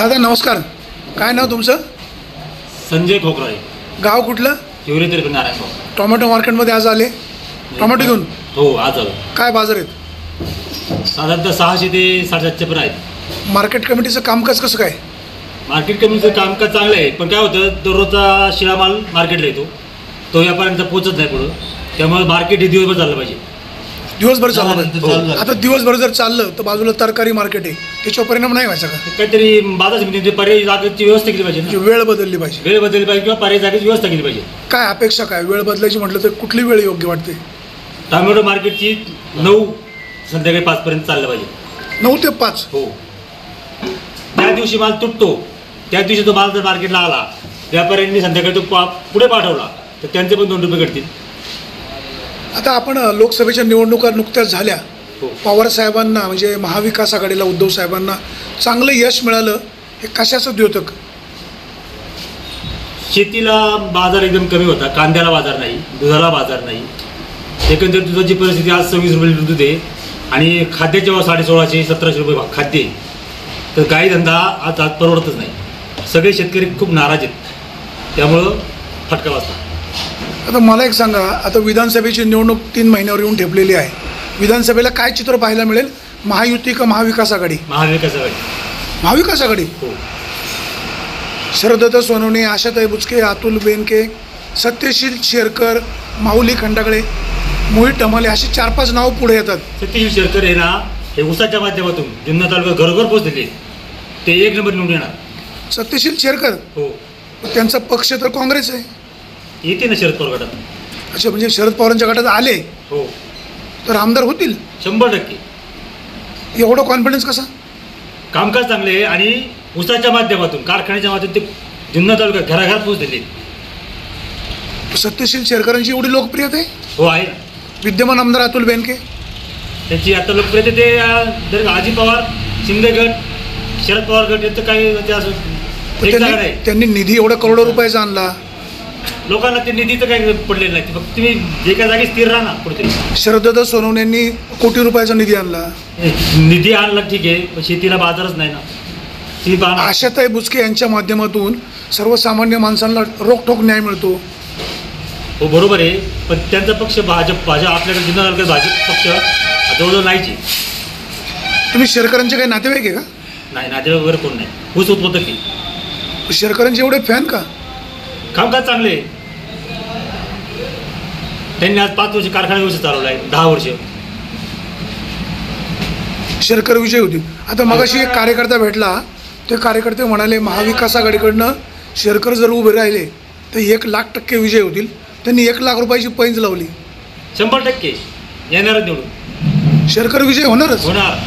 दादा नमस्कार. काय नाव तुमचं? संजय खोकराळे. गाव कुठलं? हिवरे तर्फे नारायणगाव. टोमॅटो मार्केटमध्ये आज आले टोमॅटो घेऊन? हो आज आलो. काय बाजार आहेत? साधारणतः 600 ते 750 पर्यंत आहेत. मार्केट कमिटीचं कामकाज कसं काय? मार्केट कमिटीचं कामकाज चांगलं आहे, पण काय होतं दररोजचा शिळा माल मार्केटला येतो, तो व्यापाऱ्यांचा पोचत नाही पुढं, त्यामुळे मार्केट हे दिवसभर चाललं पाहिजे. दिवसभर चाललं पाहिजे. आता दिवसभर जर चाललं तर बाजूला तरकारी मार्केट आहे, त्याच्यावर परिणाम नाही व्हायचा का? काहीतरी बाजार समितीने पर्यायी जागेची व्यवस्था केली पाहिजे ना. म्हणजे वेळ बदलली पाहिजे. वेळ बदलली पाहिजे किंवा पर्यायी जागेची व्यवस्था केली पाहिजे. काय अपेक्षा काय? वेळ बदलायची म्हटलं तर कुठली वेळ योग्य वाटते? टोमॅटो मार्केटची 9 संध्याकाळी 5 पर्यंत चाललं पाहिजे. 9 ते 5? हो. त्या दिवशी माल तुटतो, त्या दिवशी तो माल जर मार्केटला आला, व्यापाऱ्यांनी संध्याकाळी तो पुढे पाठवला तर त्यांचे पण 2 रुपये कटतील. आता आपण लोकसभेच्या निवडणुका नुकत्याच झाल्या. हो. पवार साहेबांना म्हणजे महाविकास आघाडीला उद्धव साहेबांना चांगलं यश मिळालं. हे कशाचं द्योतक? शेतीला बाजार एकदम कमी होता, कांद्याला बाजार नाही, दुधाला बाजार नाही. एकंदरीत दुधाची परिस्थिती आज 26 रुपये लिटर दूध आहे आणि खाद्याचे भाव 1650 1700 रुपये खाद्य आहे. तर काही धंदा आज परवडतच नाही. सगळे शेतकरी खूप नाराज आहेत, त्यामुळं फटका बसला. आता मला एक सांगा, आता विधानसभेची निवडणूक 3 महिन्यावर येऊन ठेपलेली आहे. विधानसभेला काय चित्र पाहायला मिळेल? महायुती का महाविकास आघाडी? महाविकास आघाडी. महाविकास आघाडी. हो. शरदत्त सोनवणे, आशाताई बुचके, अतुल बेनके, सत्यशील शेरकर, माऊली खंडागळे, मोहित टमाले अशी 4-5 नावं पुढे येतात. सत्यशील शेरकर हे ना, हे उसाच्या माध्यमातून जुन्नर तालुक्यात घरोघर पोहोचलेले, ते 1 नंबर निवडून येणार. सत्यशील शेरकर? हो. त्यांचा पक्ष तर काँग्रेस आहे. येते ना शरद पवार गटात. अच्छा, म्हणजे शरद पवारांच्या गटात आले हो तर आमदार होतील 100%. एवढं कॉन्फिडन्स कसा? कामकाज चांगले आहे आणि उसाच्या माध्यमातून, कारखान्याच्या माध्यमातून ते जुन्नर तालुक्यात घराघरात पोहोचलेले. सत्यशील शेरकरांची एवढी लोकप्रियता आहे? हो आहे. विद्यमान आमदार अतुल बेनके, त्यांची आता लोकप्रियता ते अजित पवार, शिंदे गट, शरद पवार गट यांचं काही ते असं नाही. त्यांनी निधी एवढा करोडो रुपयाचा आणला. लोकांना ते निधीचं काही पडलेलं नाही. फक्त तुम्ही जे काही जागी स्थिर राहा ना पुढे. शरदत्त सोनवणेंनी कोटी रुपयाचा निधी आणला. निधी आणला ठीक आहे, पण शेतीला बाजारच नाही ना. आशाताई बुचके यांच्या माध्यमातून सर्वसामान्य माणसांना रोखठोक न्याय मिळतो. हो बरोबर आहे, पण त्यांचा पक्ष भाजप आपल्याकडे जुन्नर तालुक्यात भाजप पक्ष जवळजवळ नाहीची. तुम्ही शेरकरांचे काही नातेवाईक आहे का? नाही, नातेवाईक वगैरे कोण नाही. ऊस उत्पादक की. शेरकरांचे एवढे फॅन का? कामकाज चांगले. त्यांनी आज 5 वर्ष कारखाना व्यवस्थित चालवला आहे, 10 वर्ष. शेरकर विजय होती. आता मगाशी एक कार्यकर्ता भेटला, ते कार्यकर्ते म्हणाले महाविकास आघाडीकडनं शेरकर जर उभे राहिले तर 1,00,000% विजय होतील. त्यांनी 1,00,000 रुपयाची पैंज लावली. 100% येणारच निवडून. शेरकर विजय होणारच. होणार.